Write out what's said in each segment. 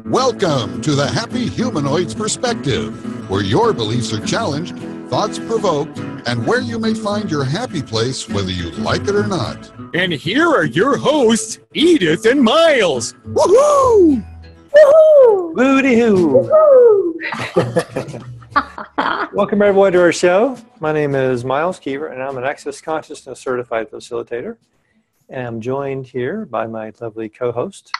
Welcome to the Happy Humanoid's Perspective, where your beliefs are challenged, thoughts provoked, and where you may find your happy place whether you like it or not. And here are your hosts, Edith and Miles. Woohoo! Woohoo! Woody-hoo! Welcome everyone to our show. My name is Miles Keever, and I'm an Access Consciousness Certified Facilitator. And I'm joined here by my lovely co-host.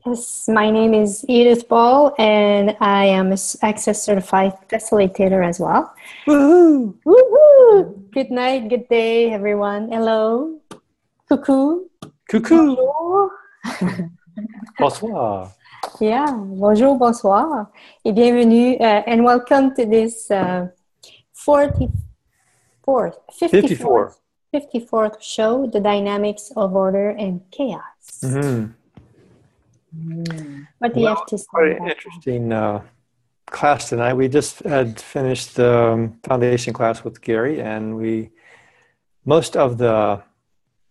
Yes, my name is Edith Ball, and I am an Access Certified Facilitator as well. Woohoo! Woohoo! Good night, good day, everyone. Hello. Coucou. Coucou. Bonjour. Bonsoir. Yeah, bonjour, bonsoir. Et bienvenue, and welcome to this 54th show, The Dynamics of Order and Chaos. Mm-hmm. What do you have to say? Quite an interesting class tonight. We just had finished the foundation class with Gary, and most of the,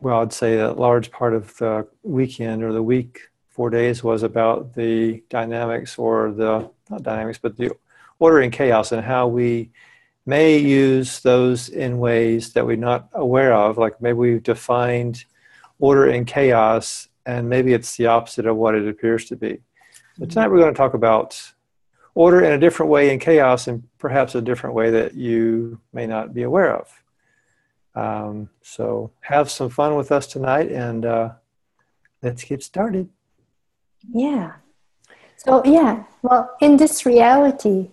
well, I'd say a large part of the weekend or the week, 4 days, was about the dynamics, or not dynamics, but the order and chaos, and how we may use those in ways that we're not aware of. Like maybe we've defined order and chaos, and maybe it's the opposite of what it appears to be. So tonight we're going to talk about order in a different way and chaos in perhaps a different way that you may not be aware of. So have some fun with us tonight, and let's get started. Yeah. So, well, in this reality,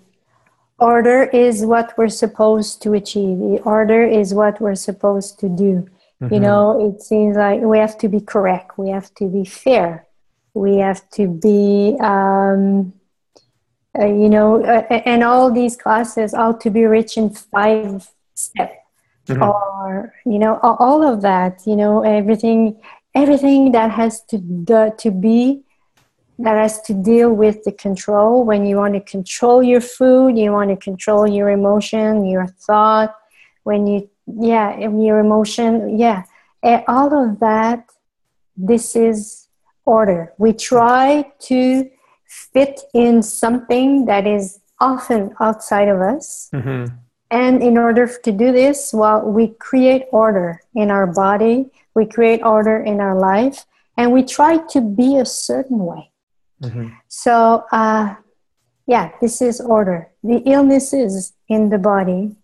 order is what we're supposed to achieve. Order is what we're supposed to do. Mm-hmm. You know, it seems like we have to be correct. We have to be fair. We have to be, and all these classes, how to be rich in 5 steps. Mm-hmm. Or, all of that, everything that has to be, that has to deal with the control. When you want to control your food, you want to control your emotion, your thought, your emotion, and all of that, this is order. We try to fit in something that is often outside of us. Mm-hmm. And in order to do this, well, we create order in our body, we create order in our life, and we try to be a certain way. Mm-hmm. So, this is order. The illnesses in the body,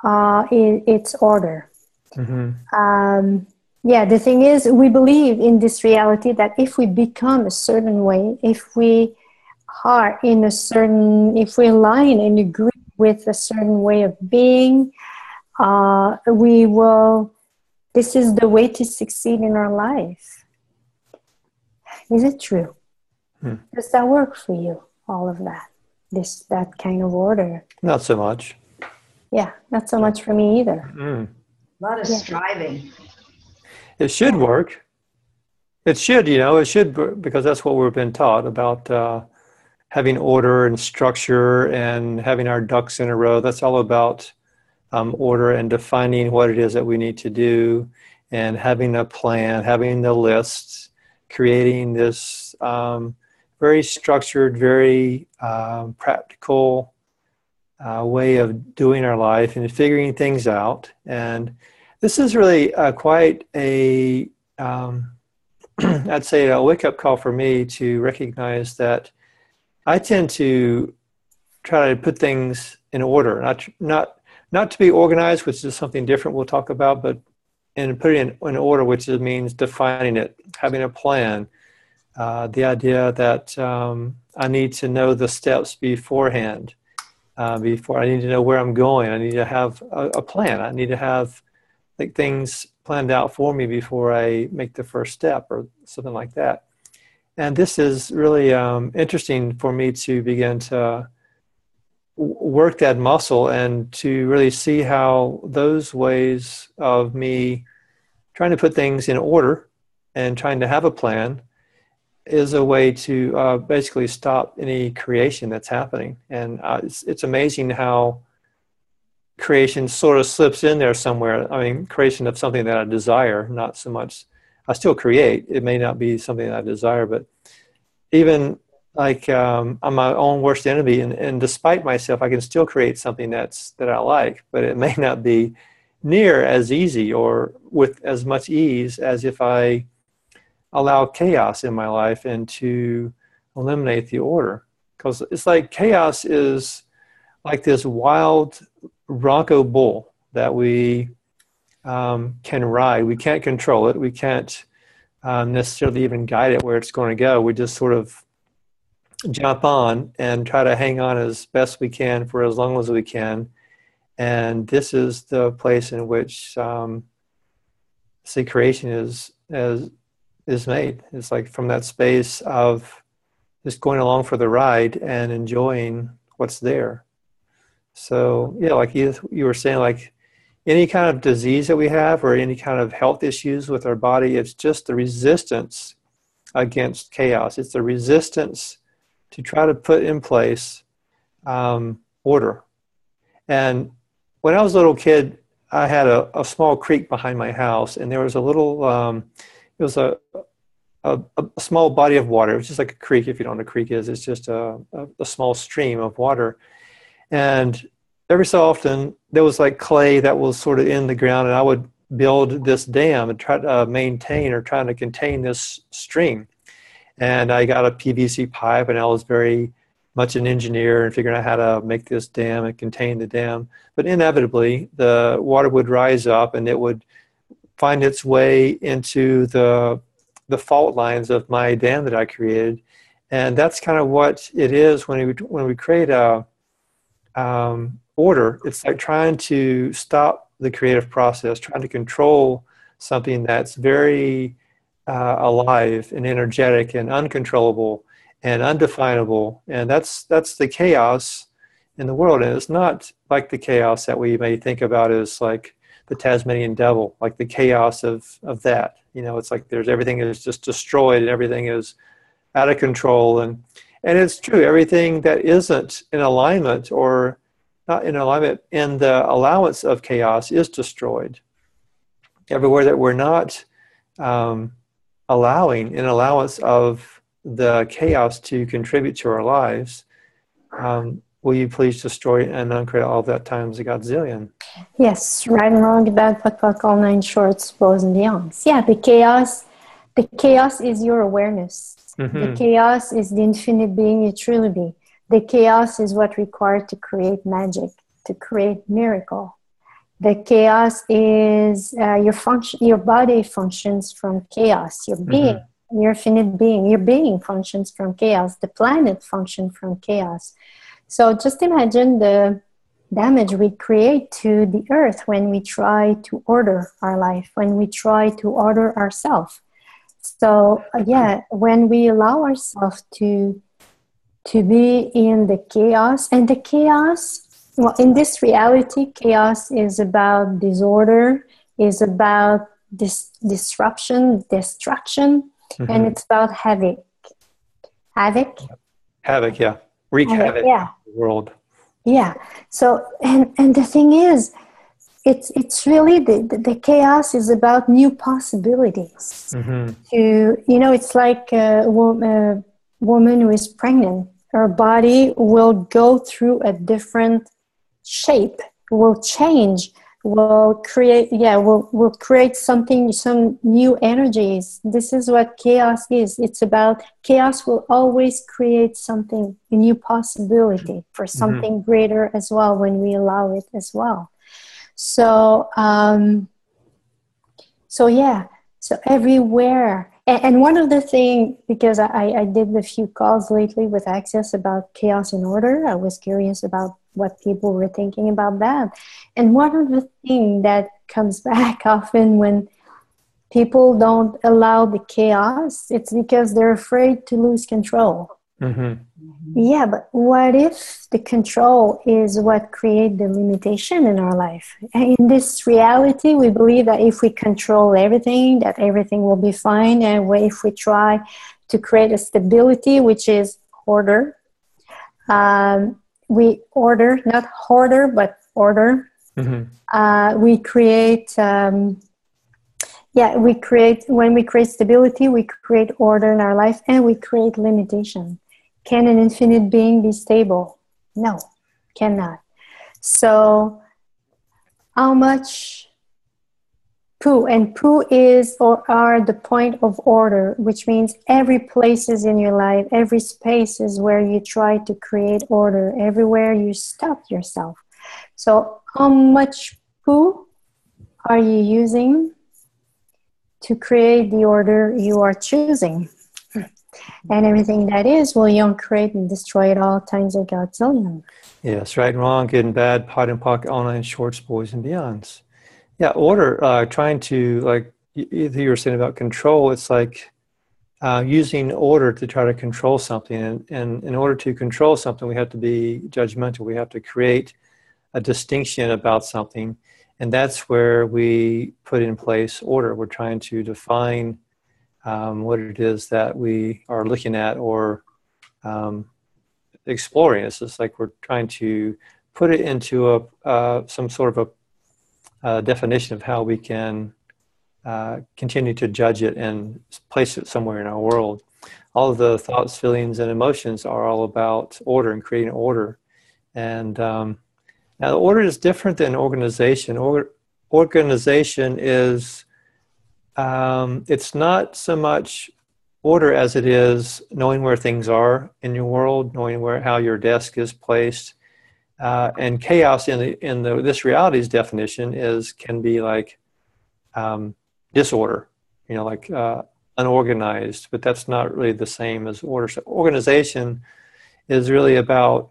it's order. Mm-hmm. The thing is, we believe in this reality that if we become a certain way, if we align and agree with a certain way of being, this is the way to succeed in our life. Is it true? Does that work for you, all of that? That kind of order? Not so much. Yeah, not so much for me either. A lot of striving. It should work. It should, because that's what we've been taught about having order and structure and having our ducks in a row. That's all about order and defining what it is that we need to do, and having a plan, having the lists, creating this very structured, very practical way of doing our life and figuring things out. And this is really quite a, I'd say, a wake-up call for me to recognize that I tend to try to put things in order, not to be organized, which is something different we'll talk about, but putting it in order, which means defining it, having a plan. The idea that I need to know the steps beforehand. Before I need to know where I'm going. I need to have a plan. I need to have things planned out for me before I make the first step or something like that. And this is really interesting for me to begin to work that muscle and to really see how those ways of me trying to put things in order and trying to have a plan is a way to basically stop any creation that's happening. And it's amazing how creation sort of slips in there somewhere. I mean, creation of something that I desire, not so much I still create. It may not be something that I desire, but even like I'm my own worst enemy, and despite myself, I can still create something that I like, but it may not be near as easy or with as much ease as if I allow chaos in my life and to eliminate the order. Because it's like chaos is like this wild bronco bull that we can ride. We can't control it. We can't necessarily even guide it where it's going to go. We just sort of jump on and try to hang on as best we can for as long as we can. And this is the place in which see, creation is made. It's like from that space of just going along for the ride and enjoying what's there. So yeah, like you were saying, like any kind of disease that we have or any kind of health issues with our body, it's just the resistance against chaos. It's the resistance to try to put in place order. And when I was a little kid, I had a small creek behind my house, and there was a little, it was a small body of water. It was just like a creek, if you don't know what a creek is. It's just a small stream of water. And every so often, there was like clay that was sort of in the ground, and I would build this dam and try to maintain or trying to contain this stream. And I got a PVC pipe, and I was very much an engineer and figuring out how to make this dam and contain the dam. But inevitably, the water would rise up, and it would find its way into the fault lines of my dam that I created. And that's kind of what it is when we create a order. It's like trying to stop the creative process, trying to control something that's very alive and energetic and uncontrollable and undefinable. And that's the chaos in the world. And it's not like the chaos that we may think about as like the Tasmanian devil, like the chaos of that. You know, it's like everything is just destroyed and everything is out of control. And it's true, everything that isn't in alignment or not in alignment in the allowance of chaos is destroyed. Everywhere that we're not allowing an allowance of the chaos to contribute to our lives, will you please destroy and uncreate all that times a godzillion? Yes, right and wrong, bad, POC, all nine shorts, bows and beyonds. Yeah, the chaos is your awareness. Mm-hmm. The chaos is the infinite being you truly be. The chaos is what required to create magic, to create miracle. The chaos is your body functions from chaos. Your being, mm-hmm. your infinite being, your being functions from chaos. The planet functions from chaos. So just imagine the damage we create to the earth when we try to order our life, when we try to order ourselves. So when we allow ourselves to be in the chaos, and the chaos, well, in this reality, chaos is about disorder, is about disruption, destruction, mm-hmm. and it's about havoc. Havoc, yeah. Wreak havoc in the world. Yeah. So, and the thing is, it's really the chaos is about new possibilities. Mm-hmm. It's like a woman who is pregnant. Her body will go through a different shape, will change, will create something, some new energies. This is what chaos is. It's about chaos will always create something, a new possibility for something mm-hmm. greater as well when we allow it as well. So everywhere. And one of the things, because I did a few calls lately with Access about chaos and order, I was curious about what people were thinking about that. And one of the things that comes back often when people don't allow the chaos, it's because they're afraid to lose control. Mm-hmm. Yeah, but what if the control is what creates the limitation in our life? And in this reality, we believe that if we control everything, that everything will be fine. And if we try to create a stability, which is order, we order, not hoarder, but order. Mm-hmm. We create, Yeah, when we create stability, we create order in our life, and we create limitation. Can an infinite being be stable? No, cannot. So how much poo, and poo is or are the point of order, which means every place is in your life, every space is where you try to create order, everywhere you stop yourself. So how much poo are you using to create the order you are choosing? And everything that is will young create and destroy it all times a godzillion. Yes, right and wrong, good and bad, pot and pock, online shorts, boys and beyonds. Yeah, order, trying to, like either you were saying about control, it's like using order to try to control something. And in order to control something, we have to be judgmental. We have to create a distinction about something. And that's where we put in place order. We're trying to define what it is that we are looking at or exploring. It's just like we're trying to put it into some sort of a definition of how we can continue to judge it and place it somewhere in our world. All of the thoughts, feelings, and emotions are all about order and creating order. And now, order is different than organization. Organization is, it's not so much order as it is knowing where things are in your world, knowing how your desk is placed. And chaos in this reality's definition can be like disorder, like unorganized, but that's not really the same as order. So organization is really about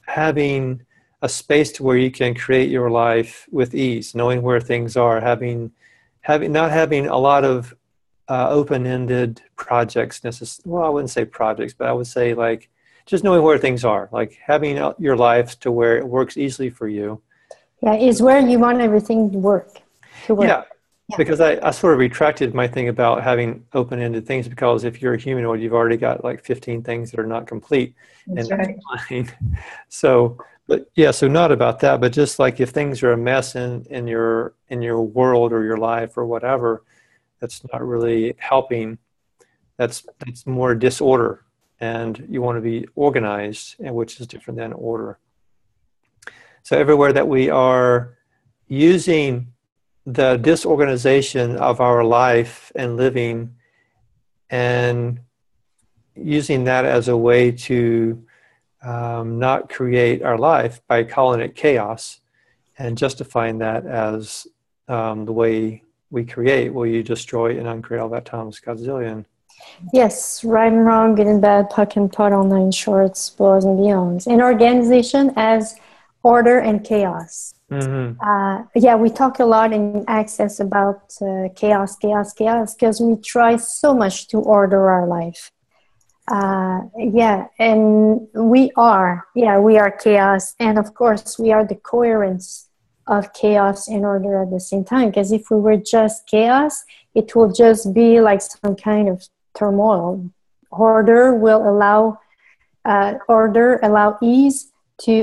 having a space to where you can create your life with ease, knowing where things are, not having a lot of open-ended projects well, I wouldn't say projects, but I would say like just knowing where things are, like having your life to where it works easily for you. Yeah, is where you want everything to work. Yeah. Because I sort of retracted my thing about having open-ended things, because if you're a humanoid, you've already got like 15 things that are not complete. That's and right. fine. So not about that, but just like if things are a mess in your world or your life or whatever, that's not really helping. That's more disorder, and you want to be organized, and which is different than order. So everywhere that we are using the disorganization of our life and living and using that as a way to not create our life by calling it chaos and justifying that as the way we create, will you destroy and uncreate all that times godzillion. Yes, right and wrong, good and bad, puck and pot, online shorts, boys and beyonds. An organization as order and chaos. Mm-hmm. We talk a lot in Access about chaos, because we try so much to order our life. And we are chaos, and of course we are the coherence of chaos and order at the same time, because if we were just chaos, it will just be like some kind of turmoil. Order will allow ease to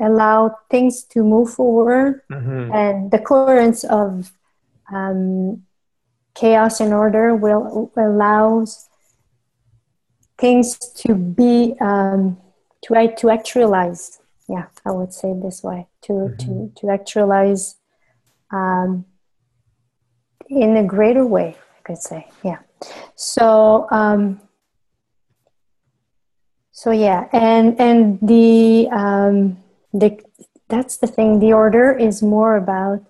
allow things to move forward. Mm-hmm. And the coherence of chaos and order will allow things to be to actualize. Yeah, I would say it this way, to actualize in a greater way, I could say. Yeah. So and the that's the thing. The order is more about,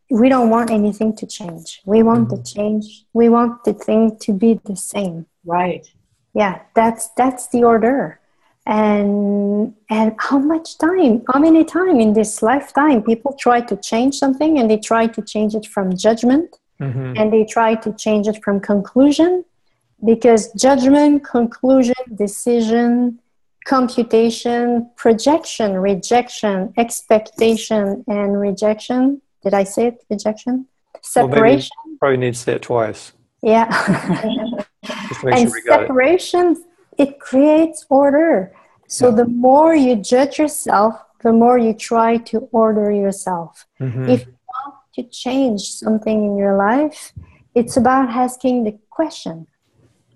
we don't want anything to change. We want the change. We want the thing to be the same. Right. Yeah, that's the order. And how many time in this lifetime people try to change something, and they try to change it from judgment, and they try to change it from conclusion, because judgment, conclusion, decision, computation, projection, rejection, expectation, and rejection. Did I say it? Rejection? Separation? Well, probably need to say it twice. Yeah. Just to make And sure we got it. separation, it creates order. So the more you judge yourself, the more you try to order yourself. Mm-hmm. If you want to change something in your life, it's about asking the question,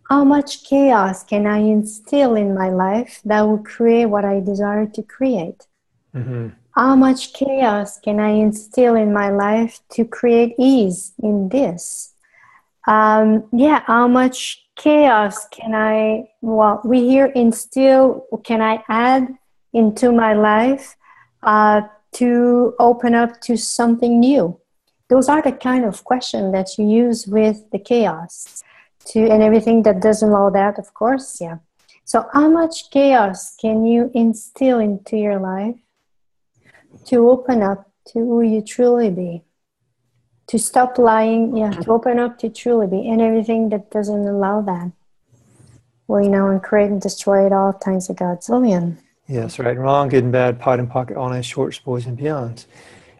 how much chaos can I instill in my life that will create what I desire to create? Mm-hmm. How much chaos can I instill in my life to create ease in this? How much chaos we hear instill, can I add into my life to open up to something new? Those are the kind of questions that you use with the chaos and everything that doesn't allow that, of course, yeah. So how much chaos can you instill into your life to open up to who you truly be? To stop lying, to open up to truly be, and everything that doesn't allow that. Well, and create and destroy it all times a godzillion. Yes, right and wrong, good and bad, pot and pocket, all nice shorts, boys and beyonds.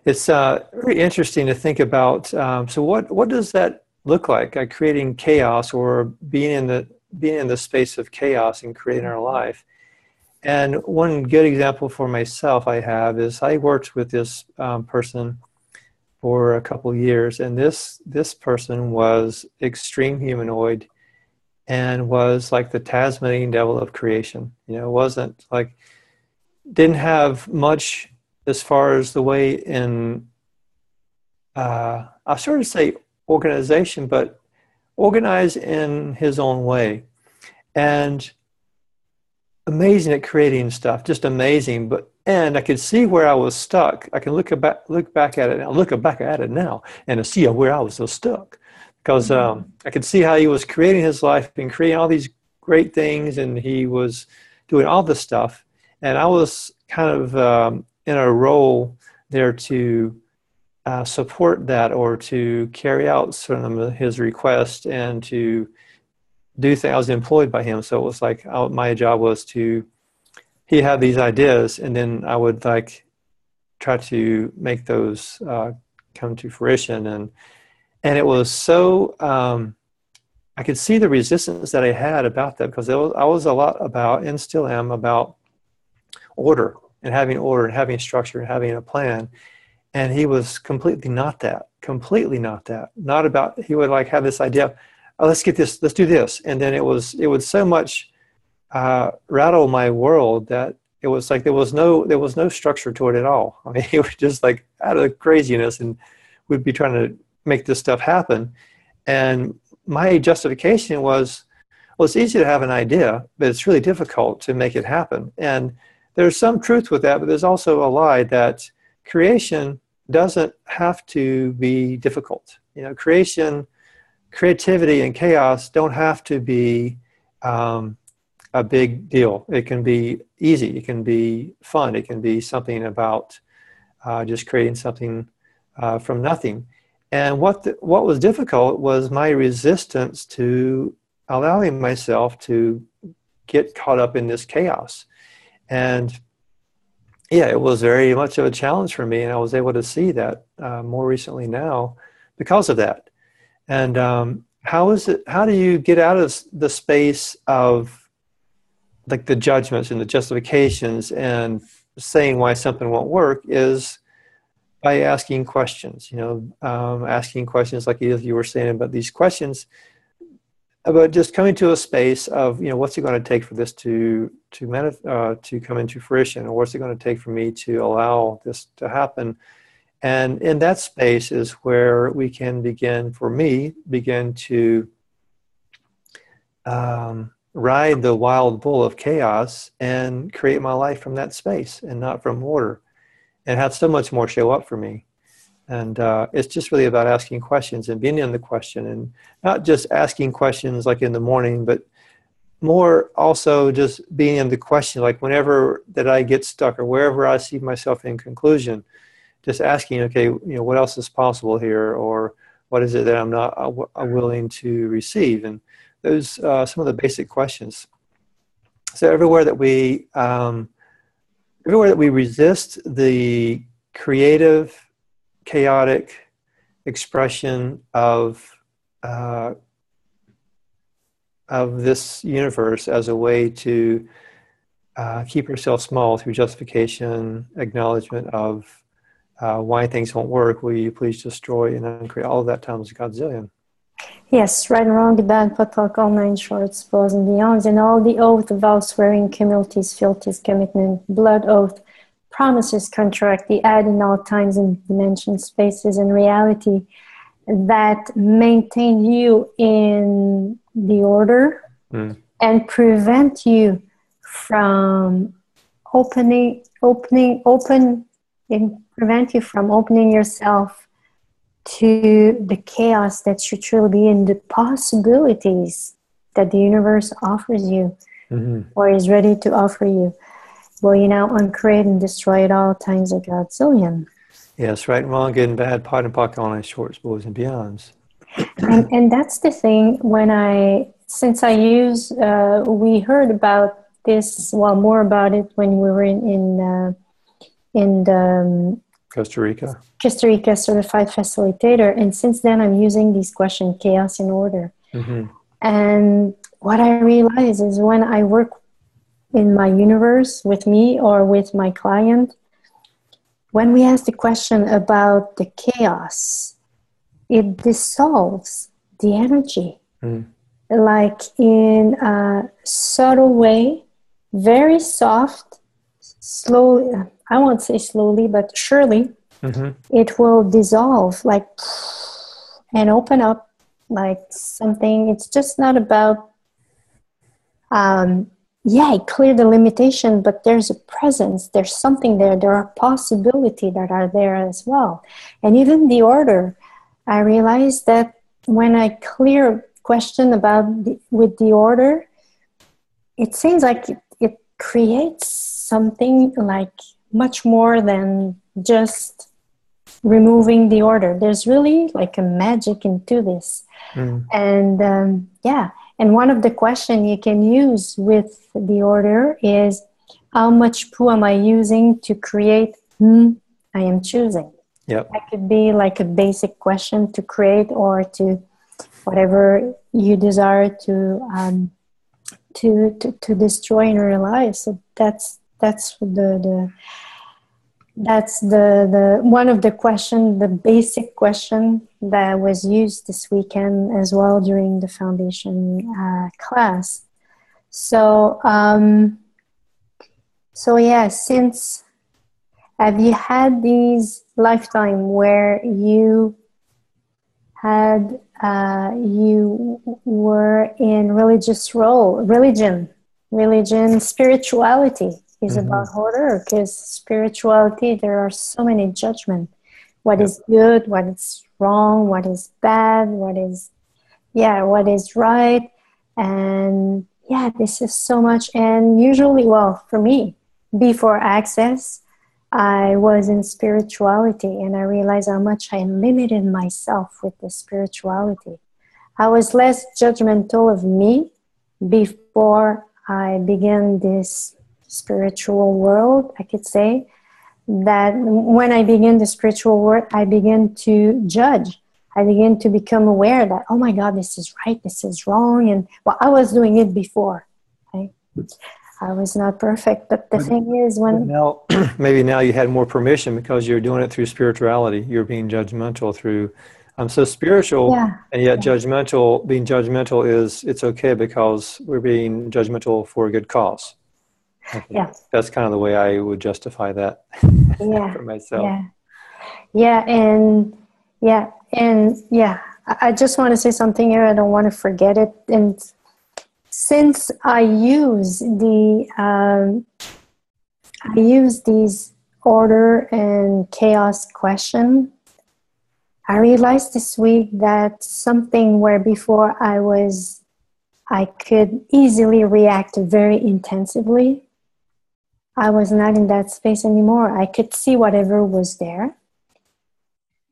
It's very interesting to think about. So what does that look like? Creating chaos or being in the space of chaos and creating our life. And one good example for myself I have is I worked with this person for a couple of years, and this person was extreme humanoid and was like the Tasmanian devil of creation. Wasn't like, didn't have much as far as the way in I sort of say organization, but organized in his own way, and amazing at creating stuff, just amazing. And I could see where I was stuck. I can look back at it now, and see where I was so stuck, because I could see how he was creating his life and creating all these great things, and he was doing all this stuff, and I was kind of in a role there to support that, or to carry out some of his requests and to do things. I was employed by him, so it was like my job was he had these ideas, and then I would try to make those come to fruition, and it was so I could see the resistance that I had about that, because I was a lot about, and still am, about order and having structure and having a plan. And he was completely not that. Not about, he would have this idea, oh, let's do this. And then it would so much rattle my world that it was like there was no structure to it at all. I mean, it was just out of craziness, and we'd be trying to make this stuff happen. And my justification was, well, it's easy to have an idea, but it's really difficult to make it happen. And there's some truth with that, but there's also a lie that creation doesn't have to be difficult. Creativity and chaos don't have to be a big deal. It can be easy. It can be fun. It can be something about just creating something from nothing. And what was difficult was my resistance to allowing myself to get caught up in this chaos. And yeah, it was very much of a challenge for me, and I was able to see that more recently now because of that. And how do you get out of the space of the judgments and the justifications and saying why something won't work, is by asking questions, asking questions like you were saying about these questions, about just coming to a space of, what's it going to take for this to come into fruition, or what's it going to take for me to allow this to happen. And in that space is where we can begin to ride the wild bull of chaos and create my life from that space and not from order, and have so much more show up for me. And it's just really about asking questions and being in the question, and not just asking questions like in the morning, but more also just being in the question, like whenever that I get stuck or wherever I see myself in conclusion, just asking, okay, what else is possible here, or what is it that I'm not willing to receive? And those some of the basic questions. So everywhere that we resist the creative, chaotic expression of this universe as a way to keep ourselves small through justification, acknowledgement of why things won't work. Will you please destroy and uncreate? All of that times a godzillion. Yes, right and wrong, the bad, but talk, all nine shorts, balls and beyonds, and all the oath, vow, swearing, cumulaties, fealties, commitment, blood oath, promises, contract, the add in all times and dimensions, spaces, and reality that maintain you in the order and prevent you from prevent you from opening yourself to the chaos that should truly be in the possibilities that the universe offers you or is ready to offer you. Will you now uncreate and destroy it all times a godzillion? Yes, right and wrong, good and bad, pot and pocket, all nine shorts, boys and beyonds. And that's the thing. We heard about this, well, more about it when we were in the Costa Rica certified facilitator, and since then I'm using these questions, chaos and order. And what I realize is when I work in my universe with me or with my client, when we ask the question about the chaos, it dissolves the energy, like in a subtle way, very soft, slowly. I won't say slowly, but surely it will dissolve, like, and open up like something. It's just not about, clear the limitation, but there's a presence, there's something there, there are possibilities that are there as well. And even the order, I realized that when I clear question with the order, it seems like it creates something like much more than just removing the order. There's really like a magic into this. And and one of the questions you can use with the order is, how much poo am I using to create I am choosing? Yep. That could be like a basic question to create or to whatever you desire to destroy in your life. So that's the one of the question, the basic question that was used this weekend as well during the foundation class. So since have you had these lifetime where you had you were in religion, spirituality is about order, because spirituality, there are so many judgments. What is good, what is wrong, what is bad, what is right. And this is so much. And usually, well, for me, before Access, I was in spirituality, and I realized how much I limited myself with the spirituality. I was less judgmental of me before I began this spiritual world. I could say that when I began the spiritual world, I began to judge. I began to become aware that, oh my God, this is right, this is wrong. And well, I was doing it before. Okay? I was not perfect, but the thing is, now maybe now you had more permission because you're doing it through spirituality. You're being judgmental through. I'm so spiritual, and yet judgmental. Being judgmental it's okay because we're being judgmental for a good cause. That's kind of the way I would justify that for myself. I just want to say something here. I don't want to forget it. And since I use these order and chaos question, I realized this week that something where before I could easily react very intensively, I was not in that space anymore. I could see whatever was there.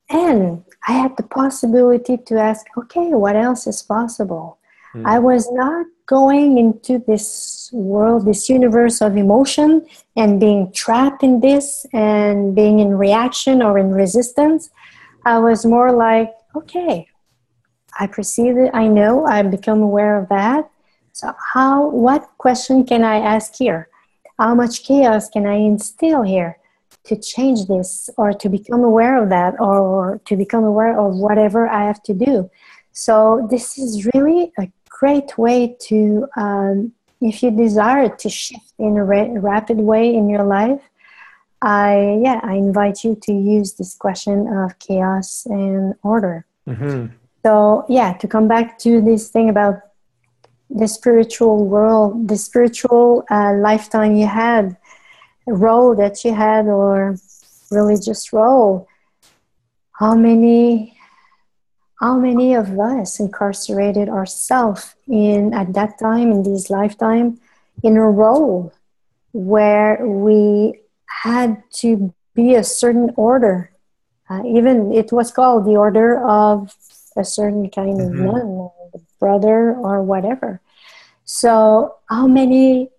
And I had the possibility to ask, okay, what else is possible? I was not going into this world, this universe of emotion and being trapped in this and being in reaction or in resistance. I was more like, okay, I perceive it, I know, I've become aware of that. So what question can I ask here? How much chaos can I instill here to change this, or to become aware of that, or to become aware of whatever I have to do. So this is really a great way to, if you desire to shift in a rapid way in your life, I invite you to use this question of chaos and order. Mm-hmm. So to come back to this thing about the spiritual world, the spiritual lifetime you had, role that you had, or religious role, how many of us incarcerated ourselves in, at that time, in this lifetime, in a role where we had to be a certain order. Even it was called the order of a certain kind of nun, or the brother, or whatever. So how many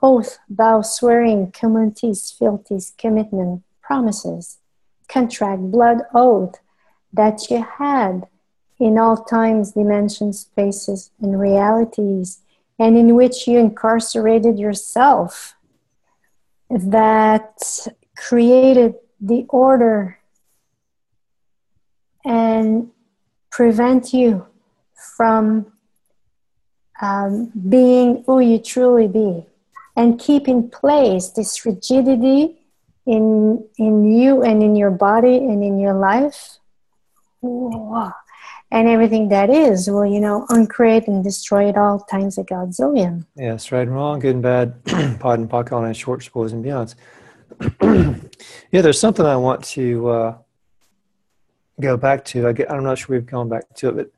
oath, vow, swearing, communities, fealties, commitment, promises, contract, blood oath that you had in all times, dimensions, spaces, and realities, and in which you incarcerated yourself, that created the order and prevent you from being who you truly be, and keep in place this rigidity in you and in your body and in your life. Whoa. And everything that is will, uncreate and destroy it all times a godzillion. Yes, right and wrong, good and bad, pod and pocket, and short spoils and beyonds. There's something I want to go back to. I'm not sure we've gone back to it, but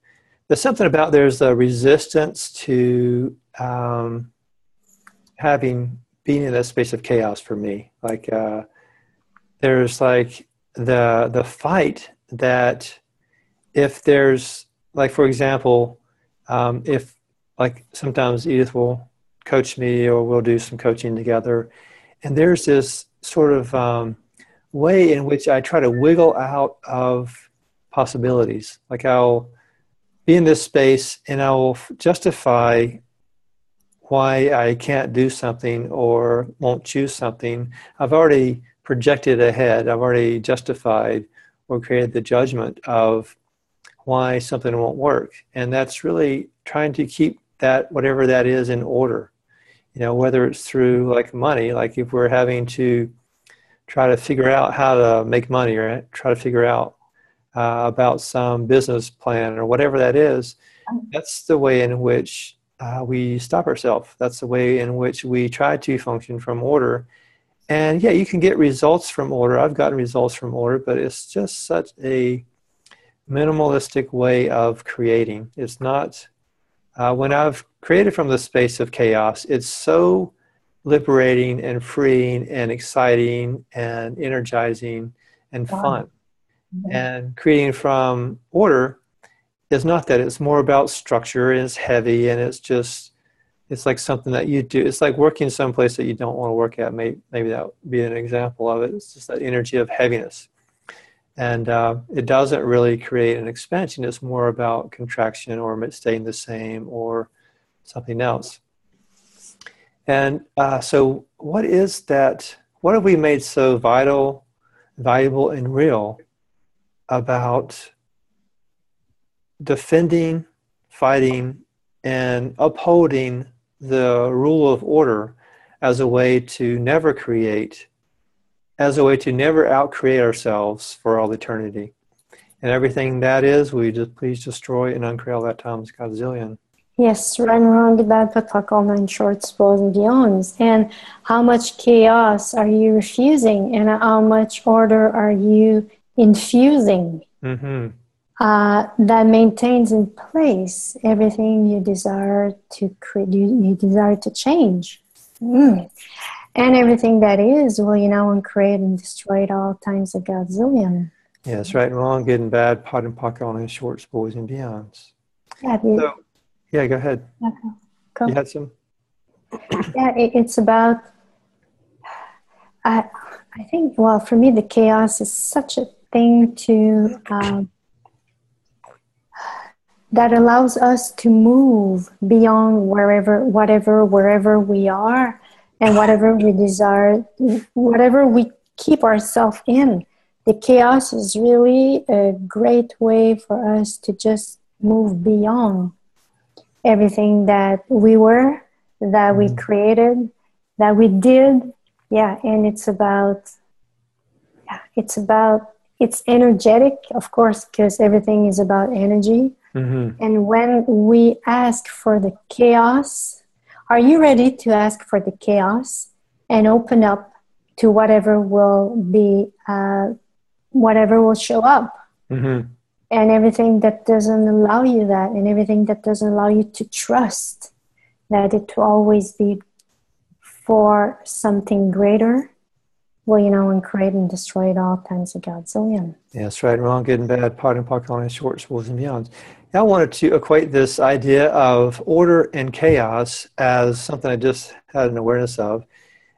there's something about there's a resistance to being in that space of chaos for me. Like there's like the fight that if there's, like, for example, if, like, sometimes Edith will coach me or we'll do some coaching together, and there's this sort of way in which I try to wiggle out of possibilities. Like I'll be in this space and I will justify why I can't do something or won't choose something. I've already projected ahead. I've already justified or created the judgment of why something won't work. And that's really trying to keep that, whatever that is, in order. Whether it's through like money, like if we're having to try to figure out how to make money, or try to figure out about some business plan or whatever that is, that's the way in which we stop ourselves. That's the way in which we try to function from order. And you can get results from order. I've gotten results from order, but it's just such a minimalistic way of creating. It's not, when I've created from the space of chaos, it's so liberating and freeing and exciting and energizing and fun. Mm-hmm. And creating from order is not that. It's more about structure, and it's heavy, and it's like something that you do. It's like working someplace that you don't want to work at. Maybe that would be an example of it. It's just that energy of heaviness. And it doesn't really create an expansion. It's more about contraction or staying the same or something else. And so what is that? What have we made so vital, valuable, and real about defending, fighting, and upholding the rule of order as a way to never create, as a way to never out-create ourselves for all eternity? And everything that is, we just please destroy and uncreate all that times godzillion. Yes, right and wrong, good, bad, but talk all nine shorts, spoils, and beyonds. And how much chaos are you refusing, and how much order are you infusing? Mm-hmm. That maintains in place everything you desire to create, you desire to change. And everything that is will, uncreate and destroy it all times a godzillion. Yes, right and wrong, good and bad, pot and pocket, all nine shorts, boys and beyonds. Yeah, go ahead. Okay. Cool. You had some? It's about, I think, well, for me, the chaos is such a thing to, that allows us to move beyond wherever we are, and whatever we desire, whatever we keep ourselves in. The chaos is really a great way for us to just move beyond everything that we were, that we created, that we did. Yeah, and it's energetic, of course, because everything is about energy. And when we ask for the chaos, are you ready to ask for the chaos and open up to whatever will be, whatever will show up? And everything that doesn't allow you that, and everything that doesn't allow you to trust that it will always be for something greater, well, and create and destroy it all times a godzillion. Yeah, that's right. Wrong, good and bad, pot and pocket, on short, spools and beyonds. I wanted to equate this idea of order and chaos as something I just had an awareness of.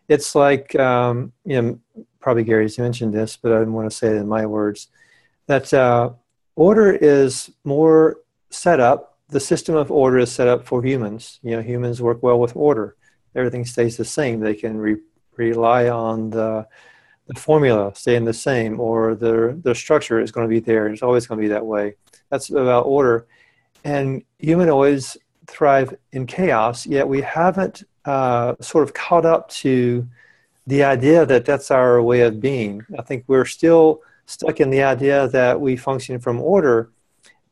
It's like, probably Gary's mentioned this, but I didn't want to say it in my words, that order is more set up. The system of order is set up for humans. Humans work well with order. Everything stays the same. They can rely on the formula staying the same, or the structure is going to be there. It's always going to be that way. That's about order. And humanoids thrive in chaos, yet we haven't sort of caught up to the idea that that's our way of being. I think we're still stuck in the idea that we function from order.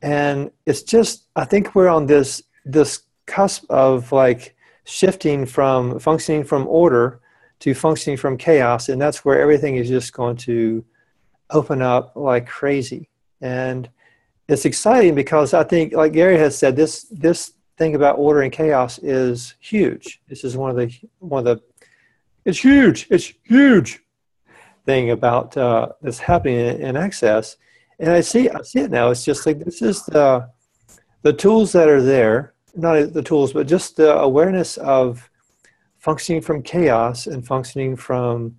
And it's just, I think we're on this cusp of like shifting from functioning from order to functioning from chaos. And that's where everything is just going to open up like crazy. And it's exciting because I think, like Gary has said, this thing about order and chaos is huge. This is one of the it's huge thing about that's happening in Access. And I see it now. It's just like, this is the tools that are there, not the tools, but just the awareness of functioning from chaos and functioning from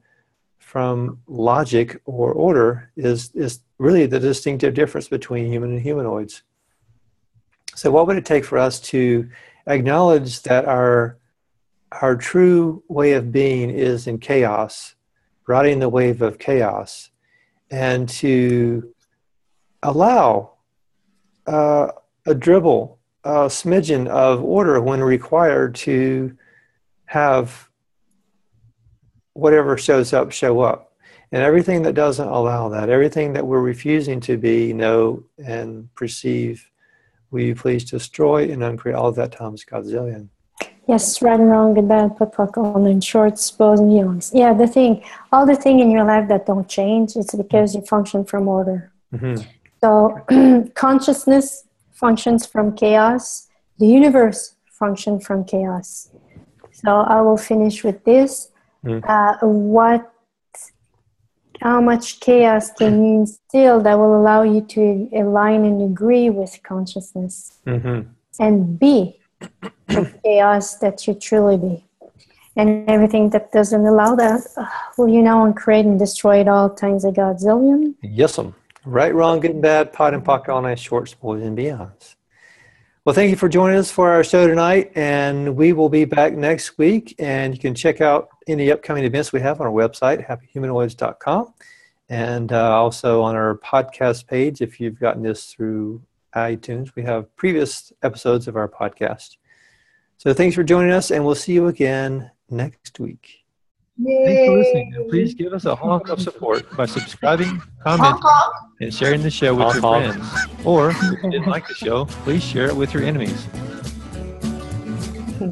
logic or order is really the distinctive difference between human and humanoids. So what would it take for us to acknowledge that our true way of being is in chaos, riding the wave of chaos, and to allow a dribble, a smidgen of order when required to have whatever shows up, show up. And everything that doesn't allow that, everything that we're refusing to be, know, and perceive, will you please destroy and uncreate all of that times godzillion. Yes, right and wrong, good, bad, put, puck, on, and short, spose, and yawns. Yeah, all the thing in your life that don't change, it's because you function from order. So consciousness functions from chaos. The universe functions from chaos. So I will finish with this. How much chaos can you instill that will allow you to align and agree with consciousness and be the chaos that you truly be? And everything that doesn't allow that, will you now uncreate and destroy it all times a godzillion? Yes'm. Right, wrong, good and bad, pot and pocket, all night, short, spoils, and beyonds. Well, thank you for joining us for our show tonight, and we will be back next week. And you can check out any upcoming events we have on our website, happyhumanoids.com, and also on our podcast page. If you've gotten this through iTunes, we have previous episodes of our podcast. So thanks for joining us, and we'll see you again next week. Yay. Thanks for listening, and please give us a honk of support by subscribing, commenting, and sharing the show with your friends. Or, if you didn't like the show, please share it with your enemies.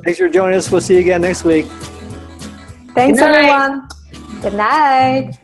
Thanks for joining us. We'll see you again next week. Thanks, everyone. Good night.